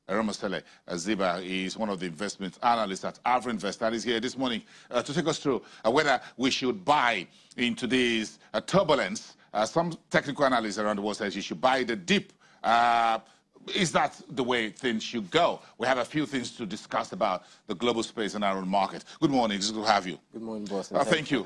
Eronmosele Aziba is one of the investment analysts at Afrinvest and is here this morning to take us through whether we should buy in today's turbulence. Some technical analysts around the world says you should buy the dip. Is that the way things should go? We have a few things to discuss about the global space and our own market. Good morning. It's good to have you. Good morning, boss. Thank you.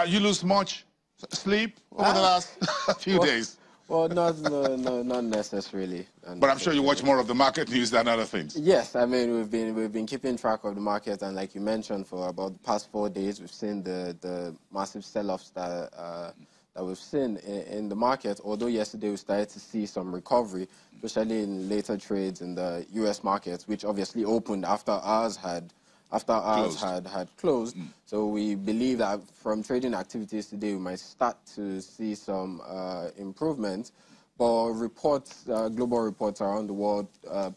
You lose much sleep over the last few days? Well, not necessarily. But I'm sure you watch more of the market news than other things. Yes, I mean we've been keeping track of the market, and like you mentioned, for about the past 4 days, we've seen the massive sell-offs that we've seen in the market. Although yesterday we started to see some recovery, especially in later trades in the U.S. markets, which obviously opened after ours had closed. So we believe that from trading activities today, we might start to see some improvement. But reports, global reports around the world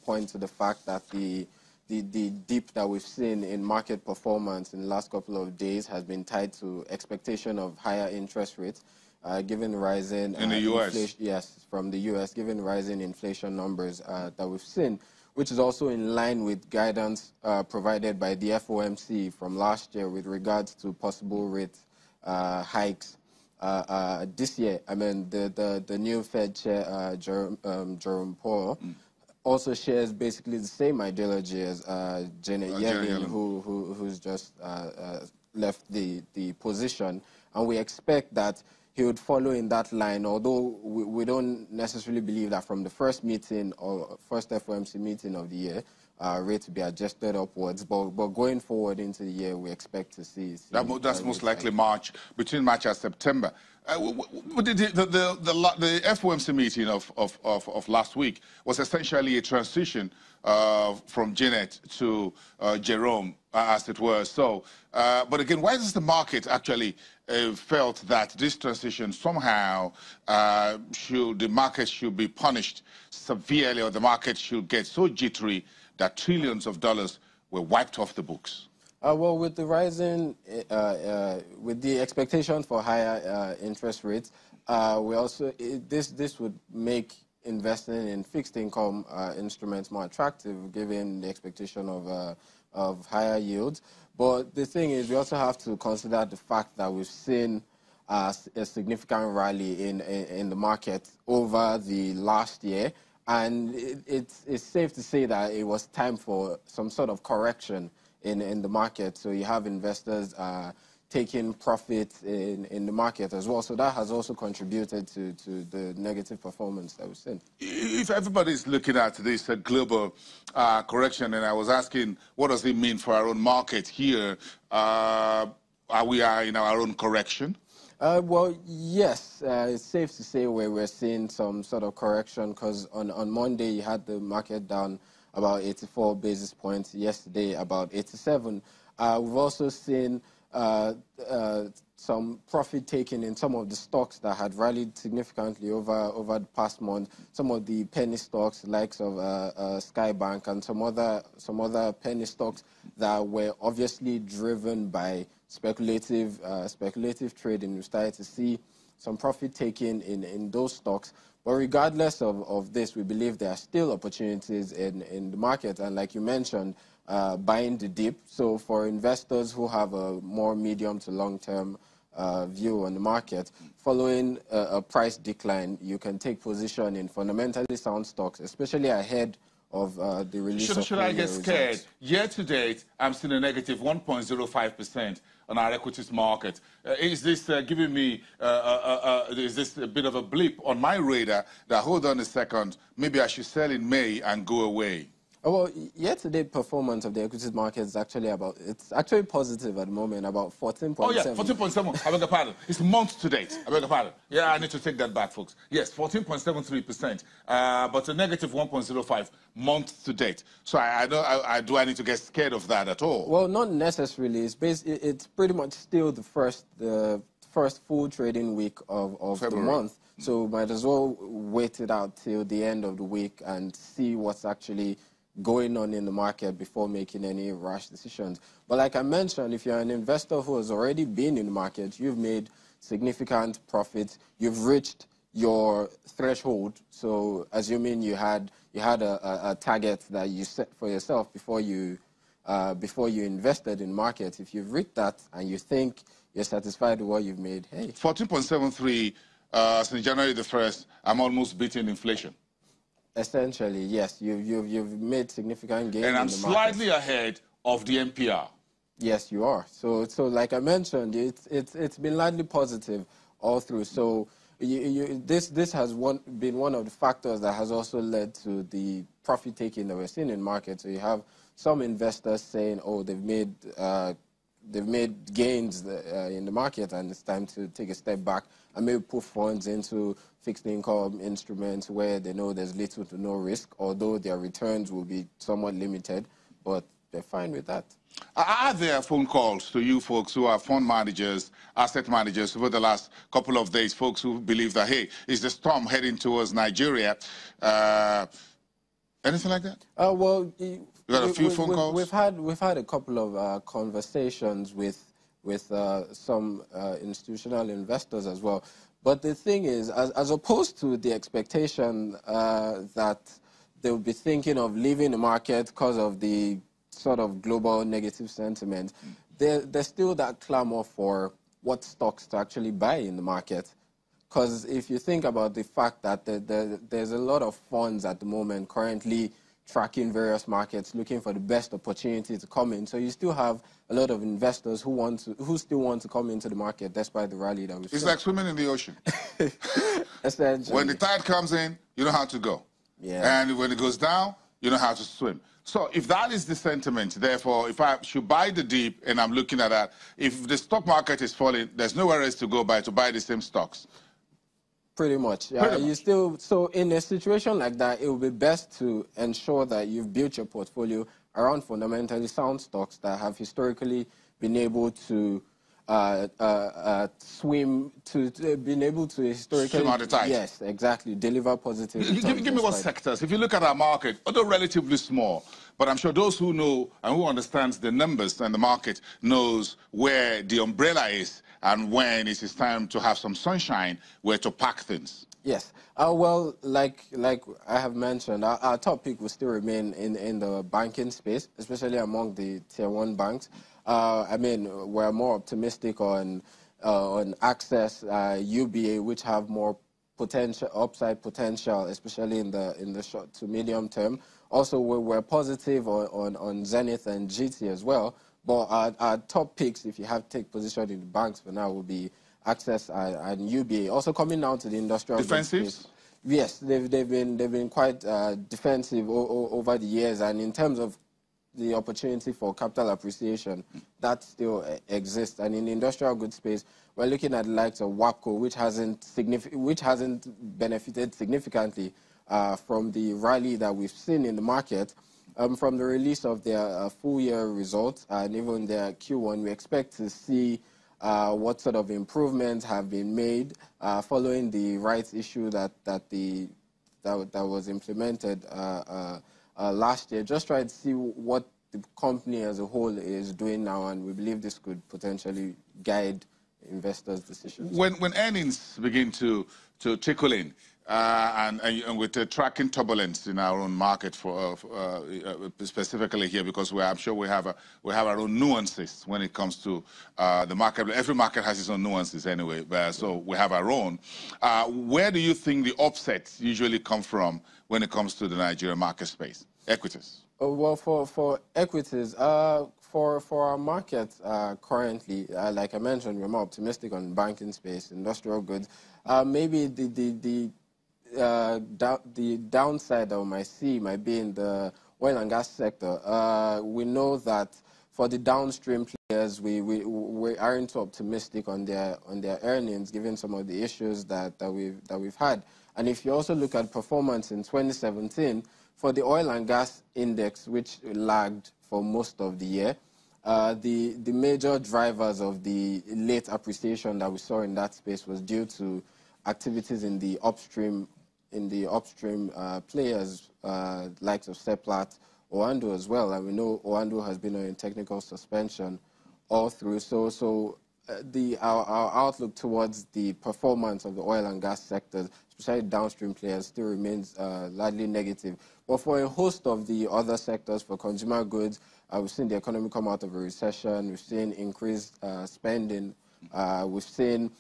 point to the fact that the dip that we've seen in market performance in the last couple of days has been tied to expectation of higher interest rates, given rising in the U.S. Yes, from the U.S., given rising inflation numbers that we've seen, which is also in line with guidance provided by the FOMC from last year with regards to possible rate hikes this year. I mean, the new Fed chair, Jerome Powell, also shares basically the same ideology as Janet Yellen, who's just left the position. And we expect that he would follow in that line, although we don't necessarily believe that from the first meeting or first FOMC meeting of the year, rates will be adjusted upwards. But going forward into the year, we expect to see that's most likely March, between March and September. The FOMC meeting of last week was essentially a transition from Janet to Jerome, as it were. So, but again, why does the market actually felt that this transition somehow the market should be punished severely, or the market should get so jittery that trillions of dollars were wiped off the books? Well, with the rising, with the expectation for higher interest rates, we also this would make investing in fixed income instruments more attractive, given the expectation of higher yields. But the thing is, we also have to consider the fact that we've seen a significant rally in the market over the last year, and it's safe to say that it was time for some sort of correction in the market. So you have investors taking profits in the market as well. So that has also contributed to the negative performance that we've seen. If everybody's looking at this global correction, and I was asking, what does it mean for our own market here? Are we in our own correction? Well, yes, it's safe to say we're seeing some sort of correction, because on Monday you had the market down about 84 basis points, yesterday about 87. We've also seen some profit taking in some of the stocks that had rallied significantly over the past month. Some of the penny stocks, likes of Skybank, and some other penny stocks that were obviously driven by speculative trading. We started to see some profit taking in those stocks. But regardless of this, we believe there are still opportunities in the market. And like you mentioned, buying the dip. So for investors who have a more medium to long-term view on the market, following a price decline, you can take position in fundamentally sound stocks, especially ahead of the release of Should I get scared? Year to date, I'm seeing a negative 1.05% on our equities market. Is this giving me, is this a bit of a blip on my radar that, hold on a second, maybe I should sell in May and go away? Well, year-to-date performance of the equities market is actually it's actually positive at the moment, about 14.7. Oh, yeah, 14.7. I beg your pardon. It's month to date. I beg your pardon. Yeah, I need to take that back, folks. Yes, 14.73%, but a negative 1.05 month to date. So do I need to get scared of that at all? Well, not necessarily. It's pretty much still the first full trading week of the month. So might as well wait it out till the end of the week and see what's actually going on in the market before making any rash decisions. But like I mentioned, if you're an investor who has already been in the market, you've made significant profits, you've reached your threshold. So assuming you had a target that you set for yourself before you invested in market, if you've reached that and you think you're satisfied with what you've made, hey. 14.73 since January the 1st, I'm almost beating inflation. Essentially, yes, you've made significant gains. And I'm in the slightly market. ahead of the NPR. Yes, you are. So like I mentioned, it's been largely positive all through. So this has been one of the factors that has also led to the profit taking that we're seeing in markets. So you have some investors saying, oh, they've made gains in the market, and it's time to take a step back and maybe put funds into fixed income instruments where they know there's little to no risk, although their returns will be somewhat limited, but they're fine with that. Are there phone calls to you folks who are fund managers, asset managers over the last couple of days, folks who believe that, hey, is the storm heading towards Nigeria? Anything like that? Well, you got a few phone calls? We've had a couple of conversations with some institutional investors as well. But the thing is, as opposed to the expectation that they'll be thinking of leaving the market because of the sort of global negative sentiment, there's still that clamor for what stocks to actually buy in the market. Because if you think about the fact that there's a lot of funds at the moment currently tracking various markets, looking for the best opportunity to come in. So you still have a lot of investors who still want to come into the market despite the rally that we've seen. It's like swimming in the ocean. Essentially. When the tide comes in, you know how to go. Yeah. And when it goes down, you know how to swim. So if that is the sentiment, therefore, if I should buy the dip and I'm looking at that, if the stock market is falling, there's nowhere else to go to buy the same stocks. Pretty much. So in a situation like that, it would be best to ensure that you've built your portfolio around fundamentally sound stocks that have historically been able to swim on the tide. Yes, exactly. Deliver positive returns. Give me what sectors. If you look at our market, although relatively small, but I'm sure those who know and who understands the numbers and the market knows where the umbrella is and when it is time to have some sunshine, where to pack things. Yes. Well, like I have mentioned, our top pick will still remain in the banking space, especially among the tier 1 banks. I mean, we're more optimistic on Access, UBA, which have more upside potential, especially in the short to medium term. Also, we're positive on Zenith and GT as well. But our top picks, if you have to take position in the banks for now, will be Access and UBA. Also coming down to the industrial defensives. Yes, they've been quite defensive over the years, and in terms of the opportunity for capital appreciation, that still exists. And in the industrial goods space, we're looking at the likes of WAPCO, which hasn't benefited significantly from the rally that we've seen in the market. From the release of their full-year results and even their Q1, we expect to see what sort of improvements have been made following the rights issue that was implemented last year. Just try to see what the company as a whole is doing now, and we believe this could potentially guide investors' decisions. When earnings begin to trickle in, and with the tracking turbulence in our own market for specifically here, because I'm sure we have our own nuances when it comes to the market. Every market has its own nuances anyway, so we have our own. Where do you think the offsets usually come from when it comes to the Nigerian market space? Equities. Well, for equities, for our market currently, like I mentioned, we're more optimistic on the banking space, industrial goods. Maybe the downside that we might see might be in the oil and gas sector. We know that for the downstream players, we aren't too optimistic on their earnings, given some of the issues that we've had. And if you also look at performance in 2017, for the oil and gas index, which lagged for most of the year, the major drivers of the late appreciation that we saw in that space was due to activities in the upstream players, likes of Seplat, Oando as well. And we know Oando has been on technical suspension all through. So our outlook towards the performance of the oil and gas sectors, especially downstream players, still remains largely negative. But for a host of the other sectors, for consumer goods, we've seen the economy come out of a recession. We've seen increased spending. We've seen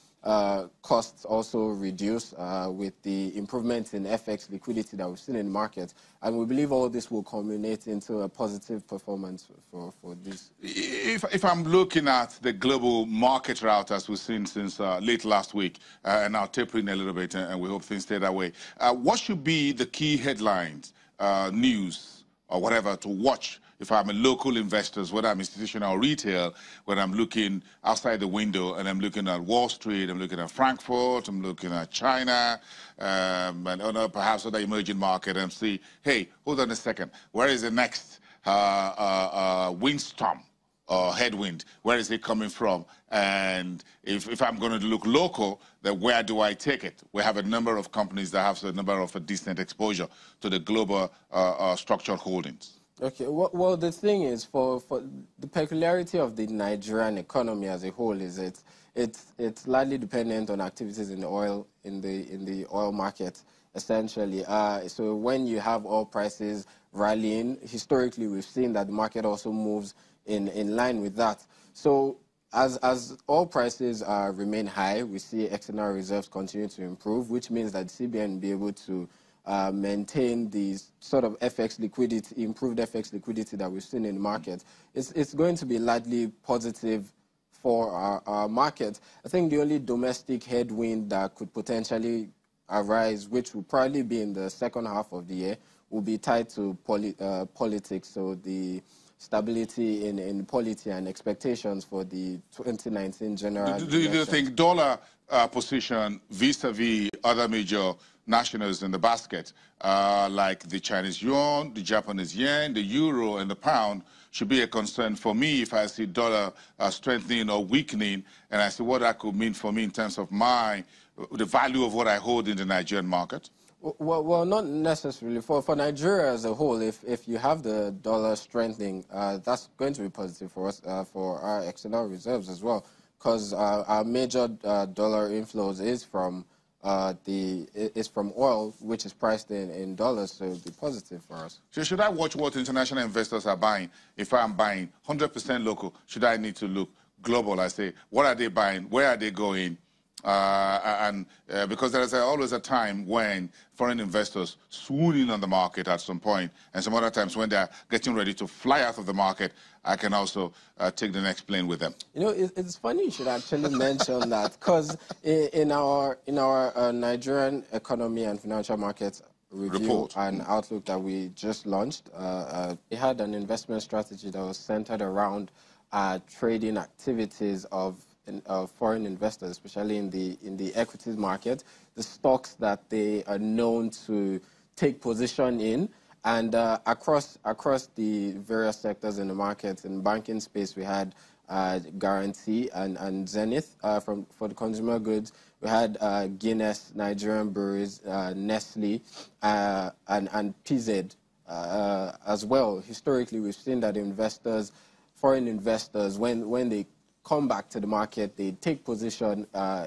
costs also reduce with the improvements in FX liquidity that we've seen in the market. And we believe all this will culminate into a positive performance for this. If I'm looking at the global market route as we've seen since late last week, and now tapering a little bit, and we hope things stay that way, what should be the key headlines, news, or whatever to watch if I'm a local investor, whether I'm institutional or retail, when I'm looking outside the window and I'm looking at Wall Street, I'm looking at Frankfurt, I'm looking at China, and perhaps other emerging market, and see, hey, hold on a second, where is the next windstorm or headwind? Where is it coming from? And if I'm going to look local, then where do I take it? We have a number of companies that have a number of a decent exposure to the global structured holdings. Okay, well, the thing is, for the peculiarity of the Nigerian economy as a whole is it's largely dependent on activities in the oil market, essentially. So when you have oil prices rallying, historically we've seen that the market also moves in line with that. So as oil prices remain high, we see external reserves continue to improve, which means that the CBN will be able to maintain the sort of FX liquidity, improved FX liquidity that we've seen in the market. It's going to be largely positive for our market. I think the only domestic headwind that could potentially arise, which will probably be in the second half of the year, will be tied to politics. So the stability in polity and expectations for the 2019 general election. Do you think dollar position vis-a-vis other major nationals in the basket, like the Chinese yuan, the Japanese yen, the euro, and the pound, should be a concern for me if I see dollar strengthening or weakening, and I see what that could mean for me in terms of the value of what I hold in the Nigerian market? Well, not necessarily. For Nigeria as a whole, if you have the dollar strengthening, that's going to be positive for us, for our external reserves as well, because our major dollar inflows is from oil, which is priced in dollars, so it'll be positive for us. So should I watch what international investors are buying? If I'm buying 100% local, should I need to look global? I say, what are they buying? Where are they going? Because there is always a time when foreign investors swoon in on the market at some point, and some other times when they're getting ready to fly out of the market, I can also take the next plane with them. You know, it's funny you should actually mention that, because in our Nigerian economy and financial markets review and outlook that we just launched, we had an investment strategy that was centered around trading activities of foreign investors, especially in the equities market, the stocks that they are known to take position in, and across the various sectors in the market. In the banking space, we had Guarantee and Zenith. For the consumer goods, we had Guinness, Nigerian Breweries, Nestle, and PZ as well. Historically, we've seen that foreign investors, when they come back to the market, they take position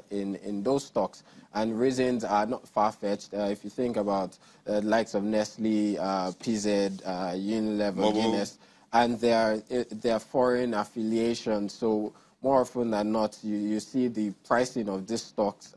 in those stocks, and reasons are not far-fetched. If you think about the likes of Nestle, PZ, Unilever, Guinness, and their foreign affiliations. So more often than not, you see the pricing of these stocks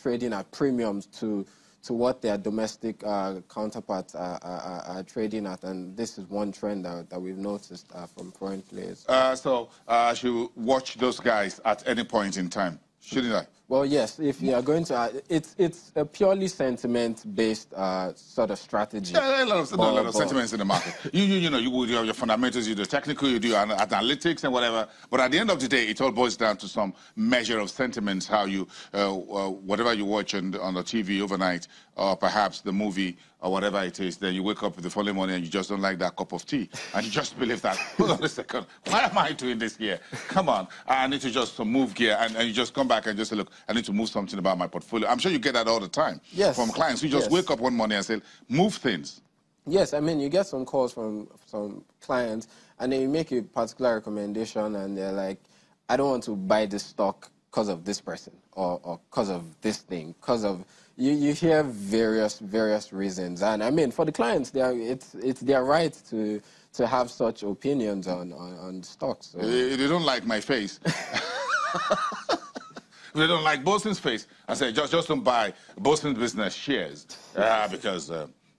trading at premiums to what their domestic counterparts are trading at, and this is one trend that we've noticed from foreign players. So I should watch those guys at any point in time, shouldn't I? Well, yes, if you are going to, it's a purely sentiment-based sort of strategy. Yeah, there are a lot of sentiments in the market. You know, you do your fundamentals, you do technical, you do analytics and whatever. But at the end of the day, it all boils down to some measure of sentiments, how you, whatever you watch on the TV overnight, or perhaps the movie, or whatever it is, then you wake up the following morning and you just don't like that cup of tea. And you just believe that, hold on a second, why am I doing this here? Come on, I need to just move gear. And you just come back and just say, look, I need to move something about my portfolio. I'm sure you get that all the time from clients. You just wake up one morning and say, move things. Yes, I mean, you get some calls from some clients, and then you make a particular recommendation, and they're like, I don't want to buy this stock because of this person or because of this thing, because of you hear various reasons. And I mean, for the clients, it's their right to have such opinions on stocks. So. They don't like my face. They don't like Boston's face. I say, just don't buy Boston Business shares because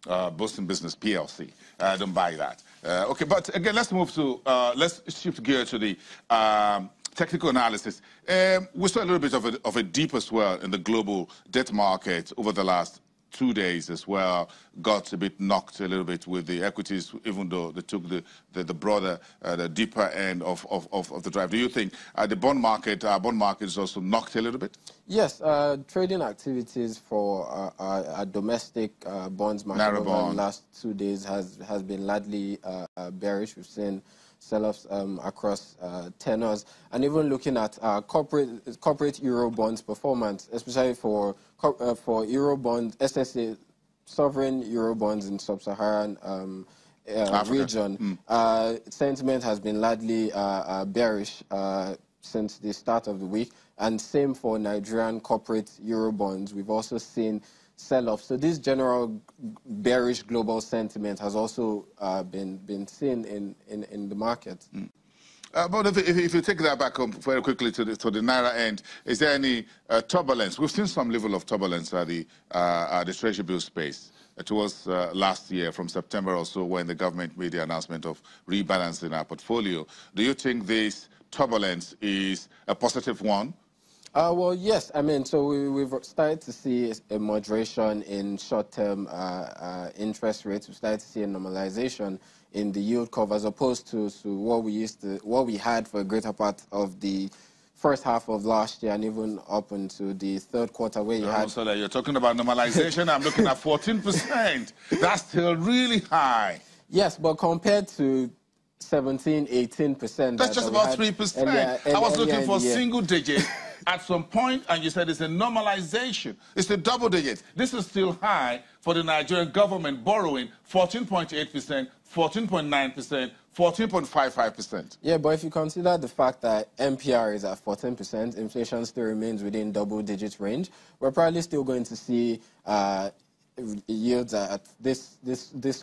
Boston Business PLC. Don't buy that. Okay, but again, let's move to, let's shift gear to the technical analysis. We saw a little bit of a deeper swell in the global debt market over the last 2 days as well. Got a bit knocked a little bit with the equities, even though they took the broader, the deeper end of the drive. Do you think the bond market is also knocked a little bit? Yes, trading activities for our domestic bonds market over the last 2 days has been largely bearish. We've seen sell-offs across tenors, and even looking at corporate euro bonds performance, especially for euro bonds, SSA, sovereign euro bonds in sub-Saharan region. Sentiment has been largely bearish since the start of the week, and same for Nigerian corporate euro bonds. We've also seen sell-off. So this general bearish global sentiment has also been seen in the market. But if you take that back very quickly to the Naira end, is there any turbulence? We've seen some level of turbulence at the Treasury bill space. It was last year from September or so when the government made the announcement of rebalancing our portfolio. Do you think this turbulence is a positive one? Well, yes. I mean, so we've started to see a moderation in short-term interest rates. We've started to see a normalization in the yield curve as opposed to what we had for a greater part of the first half of last year and even up into the third quarter where you had... So that you're talking about normalization, I'm looking at 14%. That's still really high. Yes, but compared to 17, 18%. That's just about 3%. I was looking for single digit at some point, and you said it's a normalization. It's a double digit. This is still high for the Nigerian government borrowing, 14.8%, 14.9%, 14.55%. Yeah, but if you consider the fact that MPR is at 14%, inflation still remains within double-digit range, we're probably still going to see yields at this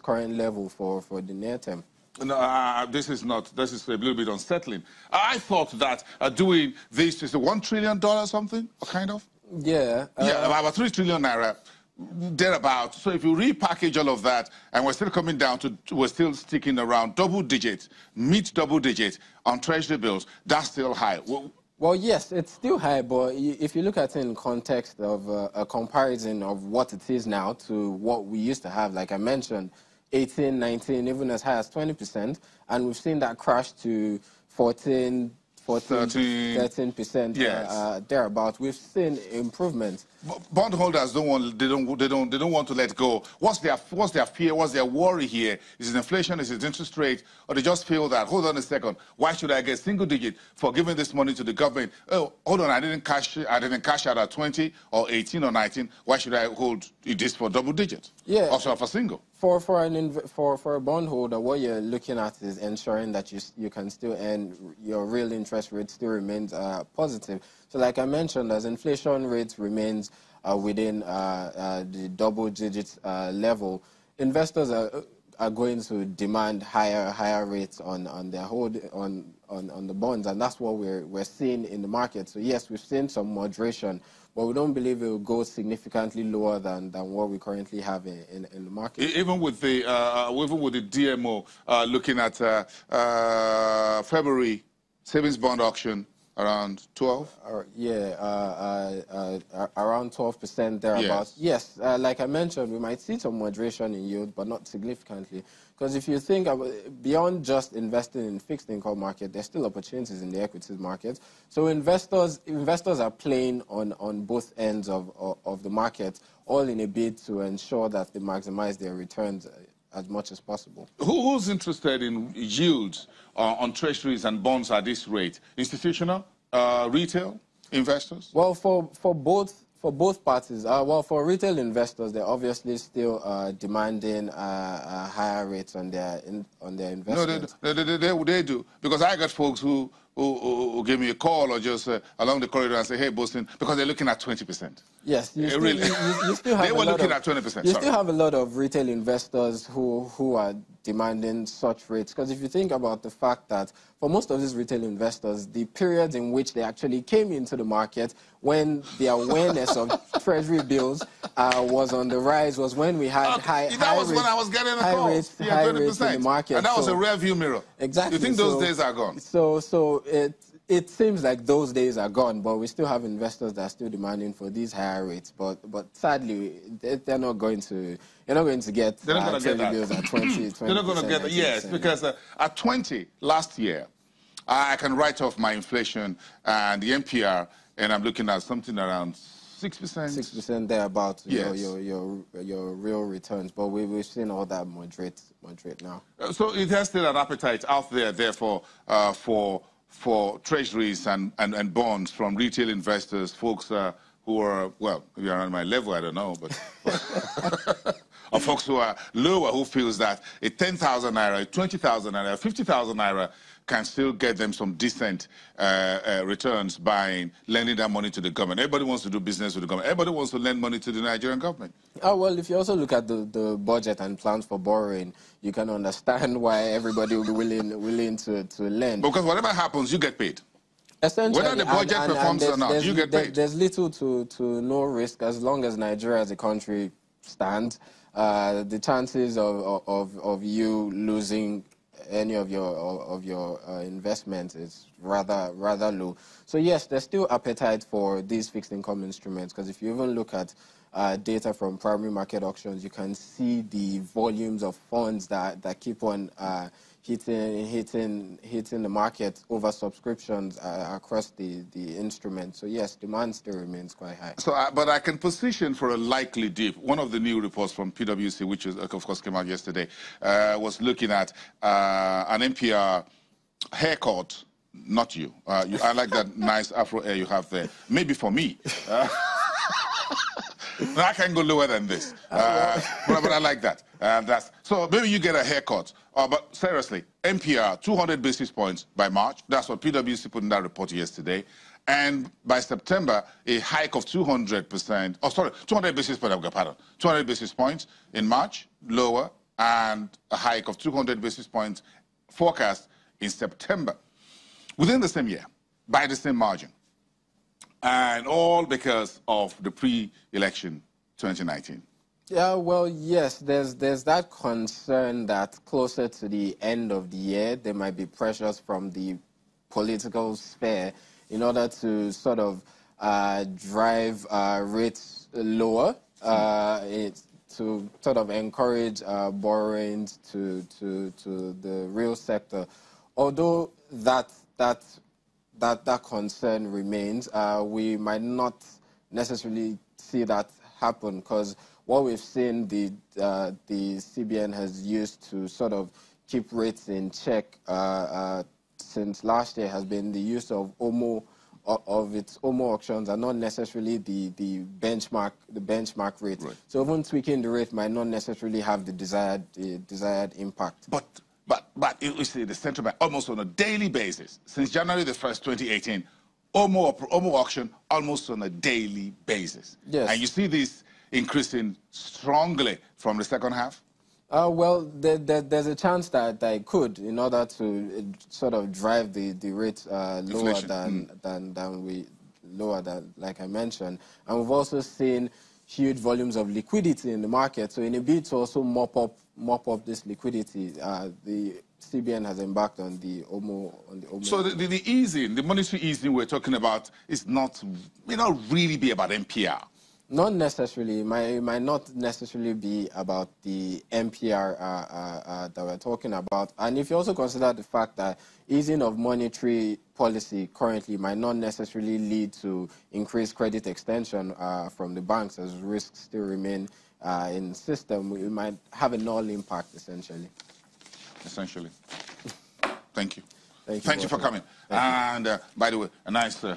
current level for the near term. No, this is a little bit unsettling. I thought that doing this is a $1 trillion something, or kind of? Yeah. About 3 trillion naira, thereabout. So if you repackage all of that, and we're still coming down to, we're still sticking around double digits, mid double digits on treasury bills, that's still high. Well, yes, it's still high, but if you look at it in context of a comparison of what it is now to what we used to have, like I mentioned, 18, 19, even as high as 20%, and we've seen that crash to 13%, yes. Thereabout. We've seen improvement. Bondholders don't want to let go. What's their fear? What's their worry here? Is it inflation? Is it interest rate? Or they just feel that, hold on a second, why should I get single digit for giving this money to the government? Oh, hold on, I didn't cash out at 20 or 18 or 19. Why should I hold this for double digit? Yeah. Also for single. For a bondholder, what you're looking at is ensuring that you can still earn your real interest rate still remains positive. So, like I mentioned, as inflation rate remains within the double digit level, investors are going to demand higher rates on their on the bonds, and that's what we're seeing in the market. So yes, we've seen some moderation, but we don't believe it will go significantly lower than what we currently have in the market. Even with the DMO looking at February savings bond auction around 12? Around 12% thereabouts. Yes, like I mentioned, we might see some moderation in yield, but not significantly. Because if you think beyond just investing in fixed income market, there's still opportunities in the equities market. So investors are playing on both ends of the market, all in a bid to ensure that they maximize their returns as much as possible. Who's interested in yields on treasuries and bonds at this rate? Institutional, retail investors? Well, for both parties, for retail investors, they're obviously still demanding higher rates on their investments. No, they do, because I got folks who who give me a call or just along the corridor and say, hey, Boston, because they're looking at 20%. Yes, you still have they were looking at 20%. You still have a lot of retail investors who are demanding such rates. Because if you think about the fact that for most of these retail investors, the periods in which they actually came into the market when the awareness of treasury bills was on the rise was when we had high rates. That was when I was getting a call. High rates in the market. And that was a rear view mirror. Exactly. You think those days are gone? So it seems like those days are gone, but we still have investors that are still demanding for these higher rates. But sadly, they're not going to. You're not going to get treasury bills at 20. They're not going to get that. Yes, because at 20 last year, I can write off my inflation and the NPR, and I'm looking at something around 6%. 6% thereabouts. Yes. Your real returns, but we've seen all that moderate now. So it has still an appetite out there, therefore, for treasuries and bonds from retail investors, folks who are, well, maybe around my level, I don't know, but or folks who are lower, who feels that a 10,000 naira, 20,000 naira, 50,000 naira can still get them some decent returns by lending that money to the government. Everybody wants to do business with the government. Everybody wants to lend money to the Nigerian government. Well, if you also look at the budget and plans for borrowing, you can understand why everybody will be willing to lend. Because whatever happens, you get paid. Essentially, whether the budget performs or not, you get paid. There's little to no risk as long as Nigeria as a country stands. The chances of you losing any of your investments is rather low. So yes, there's still appetite for these fixed income instruments, because if you even look at data from primary market auctions, you can see the volumes of funds that keep on hitting the market over subscriptions across the instrument. So yes, demand still remains quite high. So, but I can position for a likely dip. One of the new reports from PwC, which is, of course came out yesterday, was looking at an NPR haircut. Not you. I like that nice afro hair you have there. Maybe for me. I can go lower than this, but I like that. So maybe you get a haircut. But seriously, NPR, 200 basis points by March. That's what PwC put in that report yesterday. And by September, a hike of 200%. Oh, sorry, 200 basis points, pardon. 200 basis points in March, lower, and a hike of 200 basis points forecast in September. Within the same year, by the same margin. And all because of the pre-election 2019. Yeah, well, yes, there's that concern that closer to the end of the year, there might be pressures from the political sphere in order to sort of drive rates lower, to sort of encourage borrowings to the real sector. Although that concern remains, we might not necessarily see that happen, because what we've seen the CBN has used to sort of keep rates in check since last year has been the use of its OMO auctions, and not necessarily the benchmark rate. Right. So even tweaking the rate might not necessarily have the desired impact. But you see, the central bank almost on a daily basis since January the 1st, 2018, OMO auction almost on a daily basis. Yes. And you see this increasing strongly from the second half? Well, there's a chance that it could, in order to sort of drive the rate lower than like I mentioned. And we've also seen huge volumes of liquidity in the market. So in a bid to also mop up this liquidity, the CBN has embarked on the OMO. So the easing, the monetary easing we're talking about, may not really be about NPR. Not necessarily. It might not necessarily be about the NPR that we're talking about. And if you also consider the fact that easing of monetary policy currently might not necessarily lead to increased credit extension from the banks, as risks still remain in the system, we might have a null impact, essentially. Essentially. Thank you. Thank you for coming. And by the way, a nice hair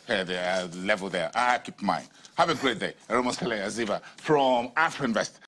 there, level there. I keep mine. Have a great day. Eronmosele Aziba from Afrinvest.